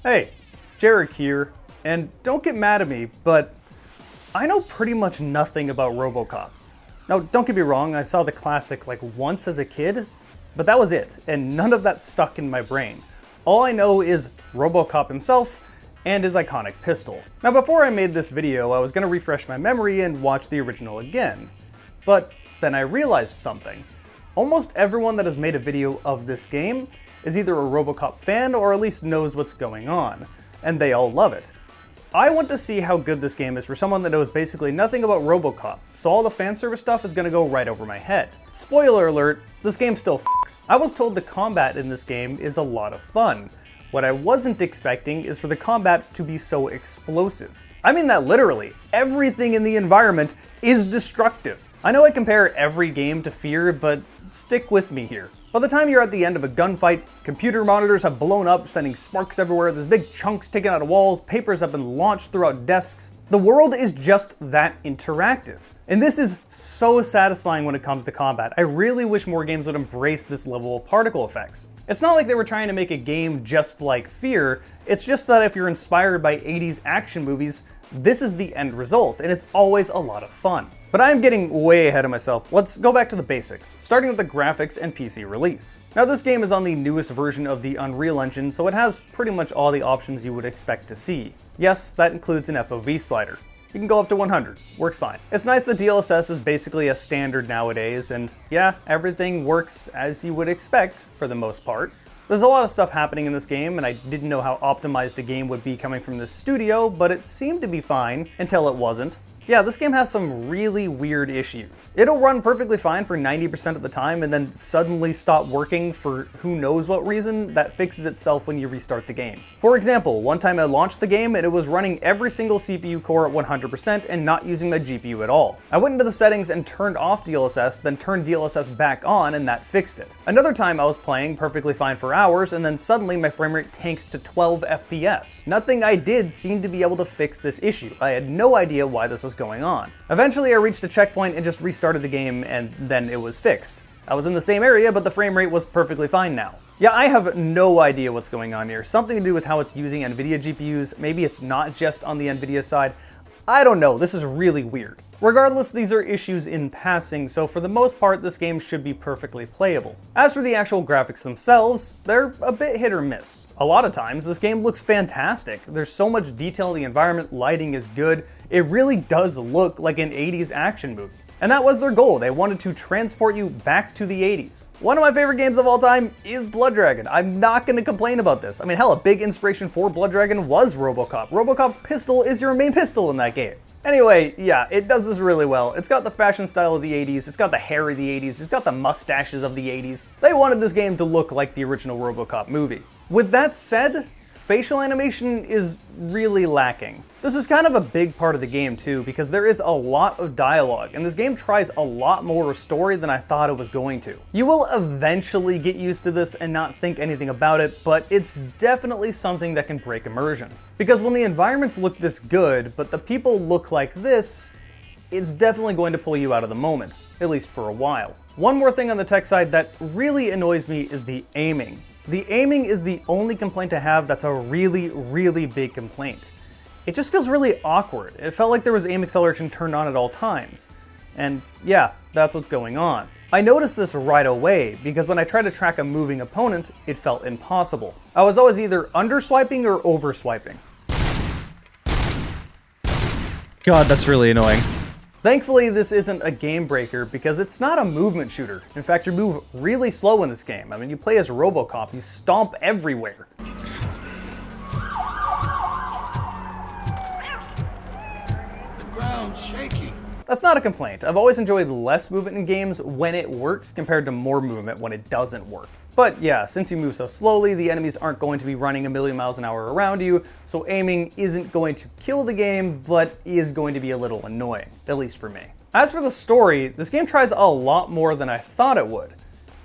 Hey, Jarek here, and don't get mad at me, but I know pretty much nothing about Robocop. Now, don't get me wrong, I saw the classic like once as a kid, but that was it, and none of that stuck in my brain. All I know is Robocop himself and his iconic pistol. Now, before I made this video, I was going to refresh my memory and watch the original again, but then I realized something. Almost everyone that has made a video of this game is either a Robocop fan or at least knows what's going on, and they all love it. I want to see how good this game is for someone that knows basically nothing about Robocop, so all the fan service stuff is going to go right over my head. Spoiler alert, this game still f***s. I was told the combat in this game is a lot of fun. What I wasn't expecting is for the combat to be so explosive. I mean that literally. Everything in the environment is destructive. I know I compare every game to F.E.A.R, but stick with me here. By the time you're at the end of a gunfight, computer monitors have blown up, sending sparks everywhere, there's big chunks taken out of walls, papers have been launched throughout desks. The world is just that interactive. And this is so satisfying when it comes to combat. I really wish more games would embrace this level of particle effects. It's not like they were trying to make a game just like F.E.A.R, it's just that if you're inspired by 80s action movies, this is the end result, and it's always a lot of fun. But I'm getting way ahead of myself. Let's go back to the basics, starting with the graphics and PC release. Now, this game is on the newest version of the Unreal Engine, so it has pretty much all the options you would expect to see. Yes, that includes an FOV slider. You can go up to 100, works fine. It's nice that DLSS is basically a standard nowadays, and yeah, everything works as you would expect for the most part. There's a lot of stuff happening in this game, and I didn't know how optimized the game would be coming from this studio, but it seemed to be fine until it wasn't. Yeah, this game has some really weird issues. It'll run perfectly fine for 90% of the time and then suddenly stop working for who knows what reason that fixes itself when you restart the game. For example, one time I launched the game and it was running every single CPU core at 100% and not using my GPU at all. I went into the settings and turned off DLSS, then turned DLSS back on, and that fixed it. Another time I was playing perfectly fine for hours and then suddenly my frame rate tanked to 12 FPS. Nothing I did seemed to be able to fix this issue. I had no idea why this was going on. Eventually I reached a checkpoint and just restarted the game, and then it was fixed. I was in the same area, but the frame rate was perfectly fine now. Yeah, I have no idea what's going on here. Something to do with how it's using NVIDIA GPUs. Maybe it's not just on the NVIDIA side. I don't know, this is really weird. Regardless, these are issues in passing, so for the most part, this game should be perfectly playable. As for the actual graphics themselves, they're a bit hit or miss. A lot of times, this game looks fantastic. There's so much detail in the environment, lighting is good. It really does look like an 80s action movie. And that was their goal. They wanted to transport you back to the 80s. One of my favorite games of all time is Blood Dragon. I'm not going to complain about this. I mean, hell, a big inspiration for Blood Dragon was Robocop. Robocop's pistol is your main pistol in that game. Anyway, yeah, it does this really well. It's got the fashion style of the 80s, it's got the hair of the 80s, it's got the mustaches of the 80s. They wanted this game to look like the original Robocop movie. With that said, facial animation is really lacking. This is kind of a big part of the game too, because there is a lot of dialogue, and this game tries a lot more story than I thought it was going to. You will eventually get used to this and not think anything about it, but it's definitely something that can break immersion. Because when the environments look this good, but the people look like this, it's definitely going to pull you out of the moment, at least for a while. One more thing on the tech side that really annoys me is the aiming. The aiming is the only complaint I have that's a really, really big complaint. It just feels really awkward. It felt like there was aim acceleration turned on at all times. And yeah, that's what's going on. I noticed this right away, because when I tried to track a moving opponent, it felt impossible. I was always either under-swiping or over-swiping. God, that's really annoying. Thankfully, this isn't a game breaker because it's not a movement shooter. In fact, you move really slow in this game. I mean, you play as Robocop, you stomp everywhere. The ground's shaking. That's not a complaint. I've always enjoyed less movement in games when it works compared to more movement when it doesn't work. But yeah, since you move so slowly, the enemies aren't going to be running a million miles an hour around you, so aiming isn't going to kill the game, but is going to be a little annoying, at least for me. As for the story, this game tries a lot more than I thought it would,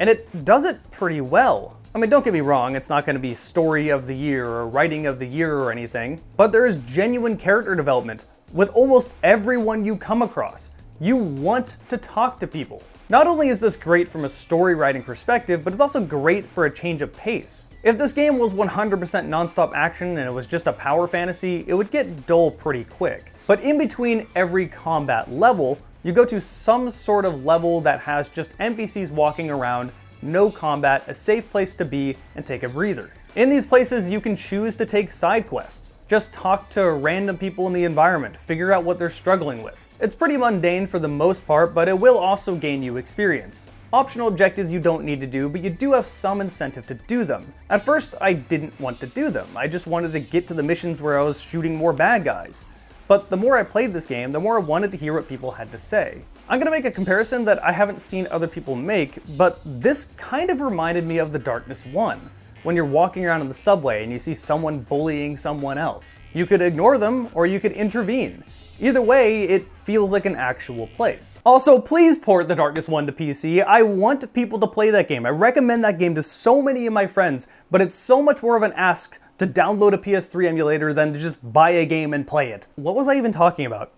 and it does it pretty well. I mean, don't get me wrong, it's not going to be story of the year or writing of the year or anything, but there is genuine character development with almost everyone you come across. You want to talk to people. Not only is this great from a story writing perspective, but it's also great for a change of pace. If this game was 100% non-stop action and it was just a power fantasy, it would get dull pretty quick. But in between every combat level, you go to some sort of level that has just NPCs walking around, no combat, a safe place to be, and take a breather. In these places, you can choose to take side quests. Just talk to random people in the environment, figure out what they're struggling with. It's pretty mundane for the most part, but it will also gain you experience. Optional objectives you don't need to do, but you do have some incentive to do them. At first, I didn't want to do them. I just wanted to get to the missions where I was shooting more bad guys. But the more I played this game, the more I wanted to hear what people had to say. I'm gonna make a comparison that I haven't seen other people make, but this kind of reminded me of The Darkness 1. When you're walking around in the subway and you see someone bullying someone else. You could ignore them, or you could intervene. Either way, it feels like an actual place. Also, please port The Darkness 1 to PC. I want people to play that game. I recommend that game to so many of my friends, but it's so much more of an ask to download a PS3 emulator than to just buy a game and play it. What was I even talking about?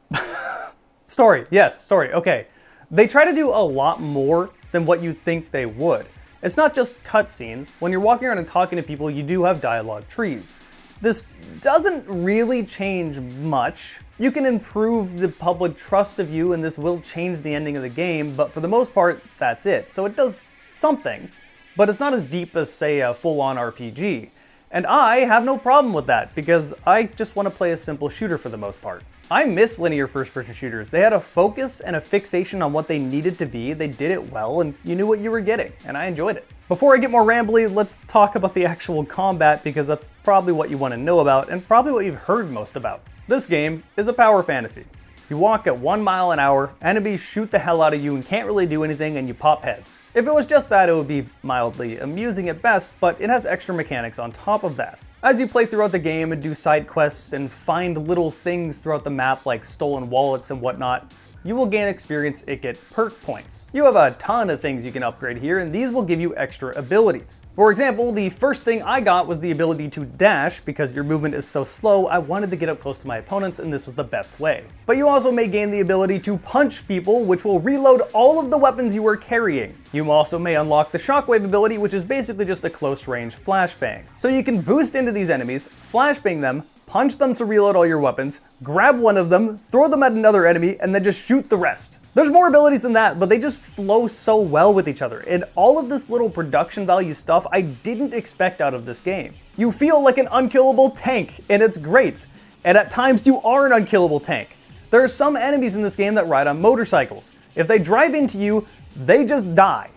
Story, yes, story, okay. They try to do a lot more than what you think they would. It's not just cutscenes. When you're walking around and talking to people, you do have dialogue trees. This doesn't really change much. You can improve the public trust of you, and this will change the ending of the game, but for the most part, that's it. So it does something, but it's not as deep as, say, a full-on RPG. And I have no problem with that, because I just want to play a simple shooter for the most part. I miss linear first-person shooters. They had a focus and a fixation on what they needed to be, they did it well, and you knew what you were getting, and I enjoyed it. Before I get more rambly, let's talk about the actual combat, because that's probably what you want to know about, and probably what you've heard most about. This game is a power fantasy. You walk at 1 mile an hour, enemies shoot the hell out of you and can't really do anything, and you pop heads. If it was just that, it would be mildly amusing at best, but it has extra mechanics on top of that. As you play throughout the game and do side quests and find little things throughout the map like stolen wallets and whatnot, you will gain experience and get perk points. You have a ton of things you can upgrade here, and these will give you extra abilities. For example, the first thing I got was the ability to dash. Because your movement is so slow, I wanted to get up close to my opponents, and this was the best way. But you also may gain the ability to punch people, which will reload all of the weapons you were carrying. You also may unlock the shockwave ability, which is basically just a close range flashbang. So you can boost into these enemies, flashbang them, punch them to reload all your weapons, grab one of them, throw them at another enemy, and then just shoot the rest. There's more abilities than that, but they just flow so well with each other. And all of this little production value stuff I didn't expect out of this game. You feel like an unkillable tank, and it's great. And at times you are an unkillable tank. There are some enemies in this game that ride on motorcycles. If they drive into you, they just die.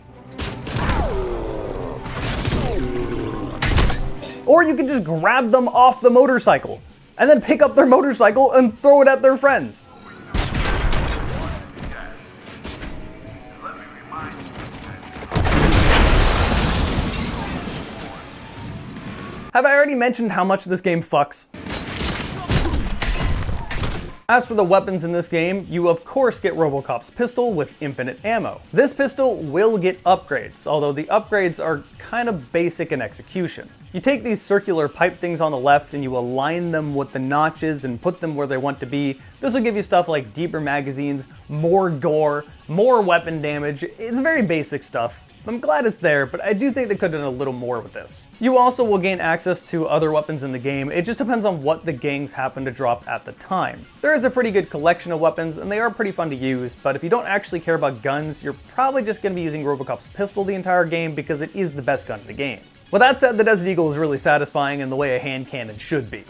Or you can just grab them off the motorcycle, and then pick up their motorcycle and throw it at their friends. Have I already mentioned how much this game fucks? As for the weapons in this game, you of course get Robocop's pistol with infinite ammo. This pistol will get upgrades, although the upgrades are kind of basic in execution. You take these circular pipe things on the left and you align them with the notches and put them where they want to be. This will give you stuff like deeper magazines, more gore, more weapon damage. It's very basic stuff. I'm glad it's there, but I do think they could have done a little more with this. You also will gain access to other weapons in the game. It just depends on what the gangs happen to drop at the time. There is a pretty good collection of weapons, and they are pretty fun to use, but if you don't actually care about guns, you're probably just going to be using Robocop's pistol the entire game because it is the best gun in the game. With that said, the Desert Eagle is really satisfying in the way a hand cannon should be.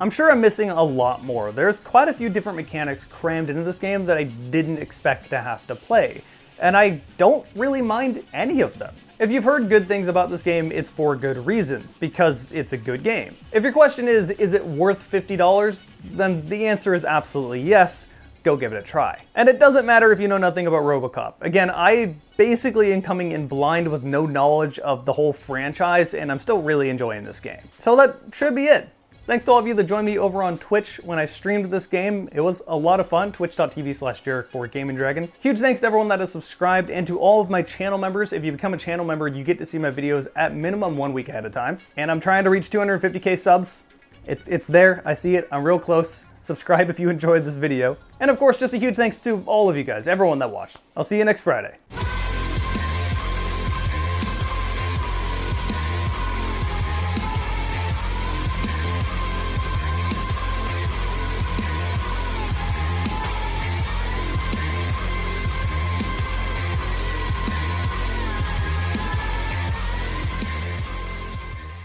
I'm sure I'm missing a lot more. There's quite a few different mechanics crammed into this game that I didn't expect to have to play, and I don't really mind any of them. If you've heard good things about this game, it's for good reason, because it's a good game. If your question is it worth $50? Then the answer is absolutely yes. Go give it a try. And it doesn't matter if you know nothing about Robocop. Again, I basically am coming in blind with no knowledge of the whole franchise, and I'm still really enjoying this game. So that should be it. Thanks to all of you that joined me over on Twitch when I streamed this game. It was a lot of fun. Twitch.tv/JarekTheGamingDragon. Huge thanks to everyone that has subscribed and to all of my channel members. If you become a channel member, you get to see my videos at minimum 1 week ahead of time. And I'm trying to reach 250k subs. It's there, I see it, I'm real close. Subscribe if you enjoyed this video. And of course, just a huge thanks to all of you guys, everyone that watched. I'll see you next Friday.